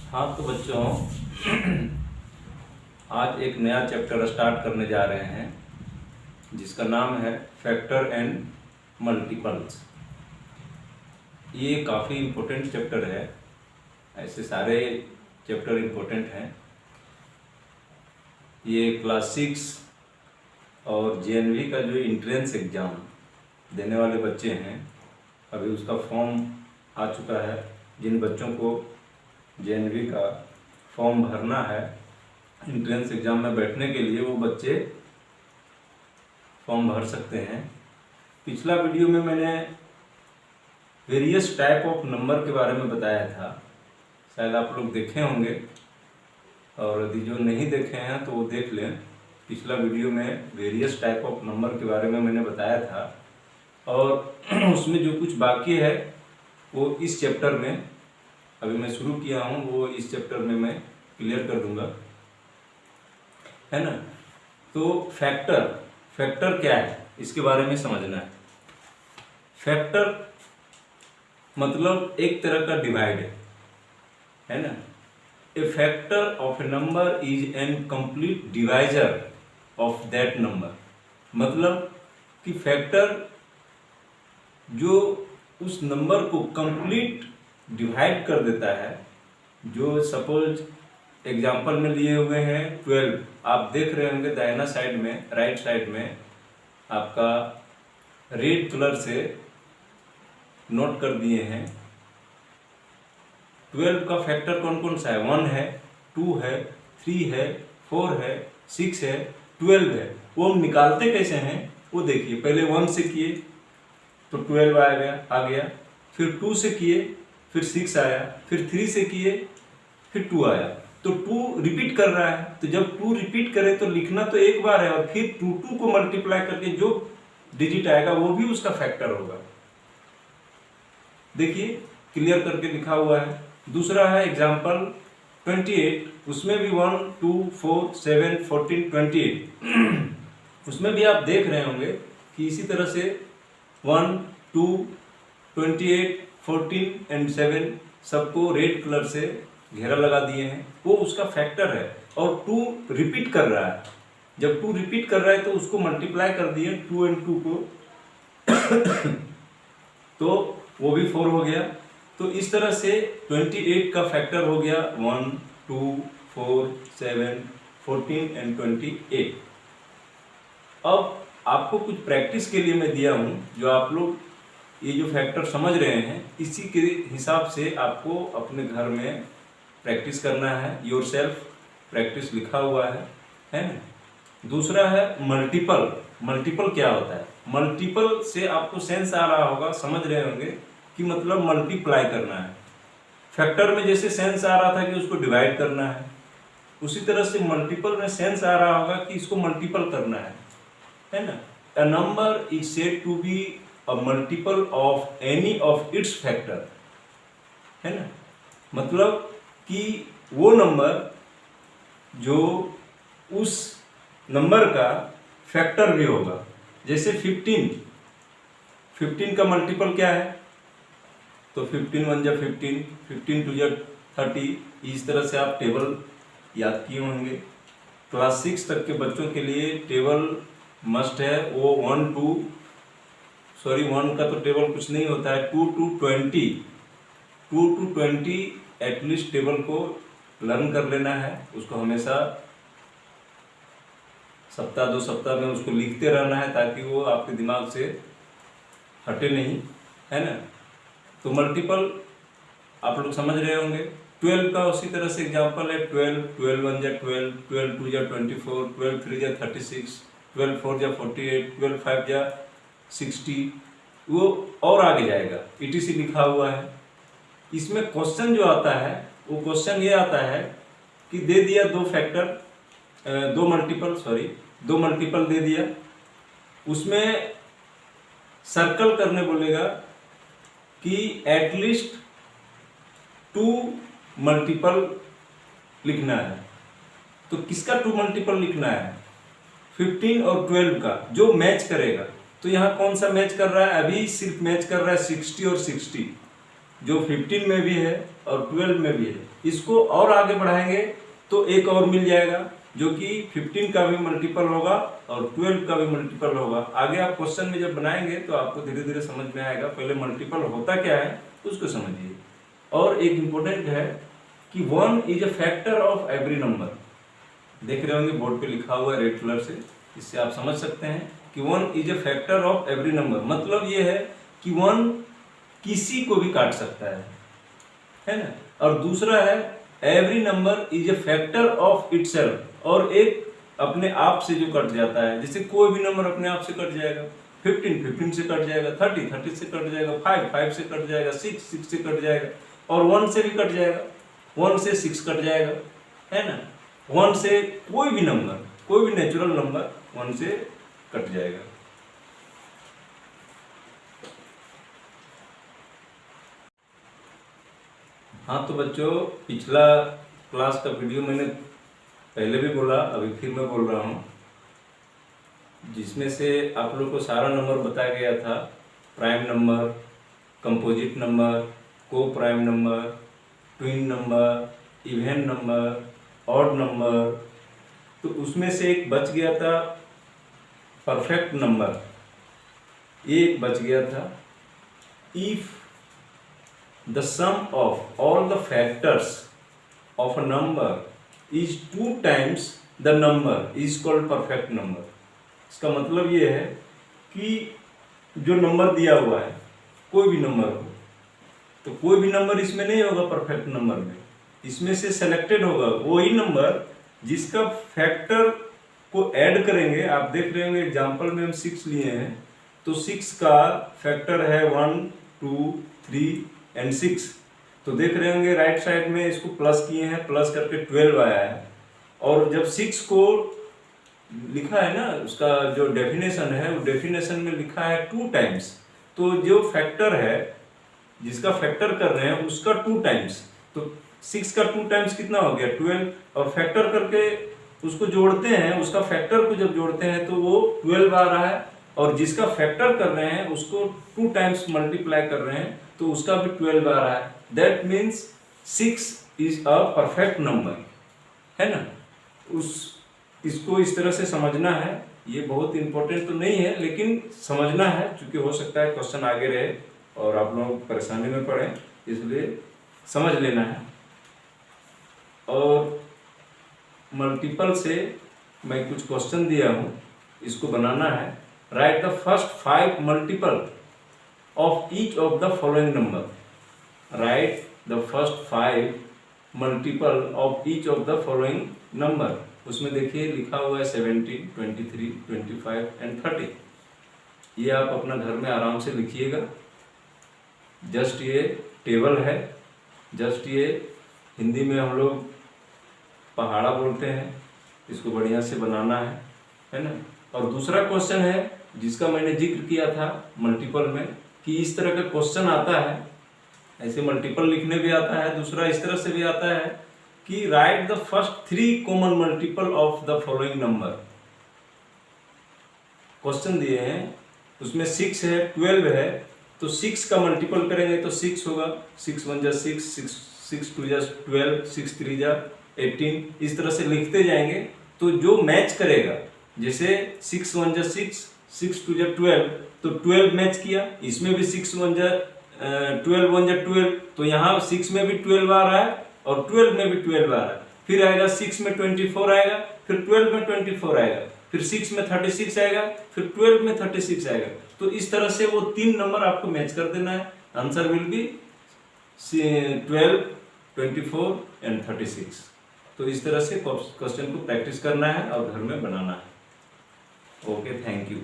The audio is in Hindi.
हाँ तो बच्चों, आज एक नया चैप्टर स्टार्ट करने जा रहे हैं जिसका नाम है फैक्टर एंड मल्टीपल्स। ये काफ़ी इम्पोर्टेंट चैप्टर है, ऐसे सारे चैप्टर इम्पोर्टेंट हैं। ये क्लास 6 और जेएनवी का जो एंट्रेंस एग्ज़ाम देने वाले बच्चे हैं, अभी उसका फॉर्म आ चुका है। जिन बच्चों को जेएनवी का फॉर्म भरना है एंट्रेंस एग्ज़ाम में बैठने के लिए, वो बच्चे फॉर्म भर सकते हैं। पिछला वीडियो में मैंने वेरियस टाइप ऑफ नंबर के बारे में बताया था, शायद आप लोग देखे होंगे, और यदि जो नहीं देखे हैं तो वो देख लें। पिछला वीडियो में वेरियस टाइप ऑफ नंबर के बारे में मैंने बताया था, और उसमें जो कुछ बाकी है वो इस चैप्टर में अभी मैं शुरू किया हूँ, वो इस चैप्टर में मैं क्लियर कर दूंगा, है ना। तो फैक्टर क्या है, इसके बारे में समझना है। फैक्टर मतलब एक तरह का डिवाइड है ना। A factor of a number is an complete divisor of that number. मतलब कि फैक्टर जो उस नंबर को कंप्लीट डिवाइड कर देता है। जो सपोज एग्जाम्पल में लिए हुए हैं 12, आप देख रहे होंगे दाहिना साइड में, राइट साइड में आपका रेड कलर से नोट कर दिए हैं। 12 का फैक्टर कौन कौन सा है? 1 है, 2 है, 3 है, 4 है, 6 है, 12 है। वो हम निकालते कैसे हैं वो देखिए। पहले 1 से किए तो 12 आ गया, फिर 2 से किए फिर 6 आया, फिर 3 से किए फिर 2 आया। तो 2 रिपीट कर रहा है, तो जब 2 रिपीट करे तो लिखना तो एक बार है, और फिर 2 को मल्टीप्लाई करके जो डिजिट आएगा वो भी उसका फैक्टर होगा। देखिए क्लियर करके लिखा हुआ है। दूसरा है एग्जाम्पल 28, उसमें भी 1, 2, 4, 7, 14, 28 उसमें भी आप देख रहे होंगे कि इसी तरह से 1, 2, 28, 14 एंड 7 सबको रेड कलर से घेरा लगा दिए हैं, वो उसका फैक्टर है। और 2 रिपीट कर रहा है, जब 2 रिपीट कर रहा है तो उसको मल्टीप्लाई कर दिए 2 एंड 2 को तो वो भी 4 हो गया। तो इस तरह से 28 का फैक्टर हो गया 1, 2, 4, 7, 14 एंड 28। अब आपको कुछ प्रैक्टिस के लिए मैं दिया हूँ, जो आप लोग ये जो फैक्टर समझ रहे हैं इसी के हिसाब से आपको अपने घर में प्रैक्टिस करना है। योरसेल्फ प्रैक्टिस लिखा हुआ है ना। दूसरा है मल्टीपल। मल्टीपल क्या होता है? मल्टीपल से आपको सेंस आ रहा होगा, समझ रहे होंगे कि मतलब मल्टीप्लाई करना है। फैक्टर में जैसे सेंस आ रहा था कि उसको डिवाइड करना है, उसी तरह से मल्टीपल में सेंस आ रहा होगा कि इसको मल्टीपल करना है ना। A number is said to be a multiple of any of its factor, है ना। मतलब कि वो नंबर जो उस नंबर का फैक्टर भी होगा। जैसे 15 का मल्टीपल क्या है? तो 15 1 जा 15, 15 2 जा 30। इस तरह से आप टेबल याद किए होंगे। क्लास 6 तक के बच्चों के लिए टेबल मस्ट है। वो 1 का तो टेबल कुछ नहीं होता है। 2 to 20 एटलीस्ट टेबल को लर्न कर लेना है। उसको हमेशा सप्ताह 2 सप्ताह में उसको लिखते रहना है, ताकि वो आपके दिमाग से हटे नहीं, है ना। तो मल्टीपल आप लोग समझ रहे होंगे। 12 का उसी तरह से एग्जांपल है 12, 12 1 जा 12, 12 2 जा 24, 12 3 जा 36, 12 4 जा 48, 12 5 जा 60, वो और आगे जाएगा। ETC लिखा हुआ है। इसमें क्वेश्चन जो आता है वो क्वेश्चन ये आता है कि दे दिया दो मल्टीपल दे दिया, उसमें सर्कल करने बोलेगा कि एटलीस्ट 2 मल्टीपल लिखना है। तो किसका 2 मल्टीपल लिखना है? 15 और 12 का, जो मैच करेगा। तो यहाँ कौन सा मैच कर रहा है? अभी सिर्फ मैच कर रहा है 60 और 60, जो 15 में भी है और 12 में भी है, इसको और आगे बढ़ाएंगे तो एक और मिल जाएगा जो कि 15 का भी मल्टीपल होगा और 12 का भी मल्टीपल होगा। आगे आप क्वेश्चन में जब बनाएंगे तो आपको धीरे धीरे समझ में आएगा। पहले मल्टीपल होता क्या है उसको समझिए। और एक इम्पोर्टेंट है कि 1 is a factor of every number. देख रहे होंगे बोर्ड पे लिखा हुआ है रेड कलर से, इससे आप समझ सकते हैं कि 1 is a factor of every number. मतलब ये है कि 1 किसी को भी काट सकता है ना। और दूसरा है every number is a factor of itself, और एक अपने आप से जो कट जाता है। जैसे कोई भी नंबर अपने आप से कट जाएगा, 15 से कट जाएगा, 30 से कट जाएगा, 5 से कट जाएगा, 6 से कट जाएगा, और 1 से भी कट जाएगा, 1 से 6 कट जाएगा, है ना। 1 से कोई भी नंबर, कोई भी नेचुरल नंबर 1 से कट जाएगा। हाँ तो बच्चों, पिछला क्लास का वीडियो मैंने पहले भी बोला, अभी फिर मैं बोल रहा हूँ, जिसमें से आप लोग को सारा नंबर बताया गया था। प्राइम नंबर, कंपोजिट नंबर, को prime number, twin number, even number, odd number. तो उसमें से एक बच गया था परफेक्ट नंबर, एक बच गया था। If the sum of all the factors of a number is 2 times the number is called perfect number। इसका मतलब ये है कि जो नंबर दिया हुआ है, कोई भी नंबर हो, तो कोई भी नंबर इसमें नहीं होगा परफेक्ट नंबर में। इसमें से सेलेक्टेड होगा वही नंबर जिसका फैक्टर को ऐड करेंगे। आप देख रहे होंगे एग्जाम्पल में हम 6 लिए हैं, तो 6 का फैक्टर है 1, 2, 3 एंड 6। तो देख रहे होंगे राइट साइड में इसको प्लस किए हैं, प्लस करके 12 आया है। और जब 6 को लिखा है ना, उसका जो डेफिनेशन है वो डेफिनेशन में लिखा है 2 टाइम्स। तो जो फैक्टर है, जिसका फैक्टर कर रहे हैं उसका 2 टाइम्स, तो 6 का 2 टाइम्स कितना हो गया 12। और फैक्टर करके उसको जोड़ते हैं, उसका फैक्टर को जब जोड़ते हैं तो वो 12 आ रहा है। और जिसका फैक्टर कर रहे हैं उसको 2 टाइम्स मल्टीप्लाई कर रहे हैं तो उसका भी 12 आ रहा है। That means 6 is a perfect number, है ना। इसको इस तरह से समझना है। ये बहुत इंपॉर्टेंट तो नहीं है लेकिन समझना है, क्योंकि हो सकता है क्वेश्चन आगे रहे और आप लोग परेशानी में पड़े, इसलिए समझ लेना है। और मल्टीपल से मैं कुछ क्वेश्चन दिया हूँ, इसको बनाना है। Right the first 5 multiple of each of the following number। Write the first 5 multiple of each of the following number। उसमें देखिए लिखा हुआ है 17, 23, 25 एंड 30। ये आप अपना घर में आराम से लिखिएगा। जस्ट ये टेबल है, जस्ट ये हिंदी में हम लोग पहाड़ा बोलते हैं, इसको बढ़िया से बनाना है ना। और दूसरा क्वेश्चन है जिसका मैंने जिक्र किया था मल्टीपल में, कि इस तरह का क्वेश्चन आता है, ऐसे मल्टीपल लिखने भी आता है, दूसरा इस तरह से भी आता है कि right the first 3 common multiple of the following number. Question दिए हैं, उसमें 6 है, 12 है, तो 6 का मल्टीपल करेंगे तो 6 होगा, 6 1 जा 6, 6 2 जा 12, 6 3 जा 18, इस तरह से लिखते जाएंगे। तो जो मैच करेगा, जैसे 6 1 जा 6, 6 2 जा 12, तो 12 मैच किया, इसमें भी 6 1 जा 12 1 जा 12, तो यहाँ 6 में भी 12 आ रहा है और 12 में भी 12 आ रहा है। फिर आएगा 6 में 24 आएगा, फिर 12 में 24 आएगा, फिर 6 में 36 आएगा, फिर 12 में 36 आएगा। तो इस तरह से वो 3 नंबर आपको मैच कर देना है। Answer will be 12, 24 and 36। तो इस तरह से क्वेश्चन को प्रैक्टिस करना है और घर में बनाना है। Okay, thank you.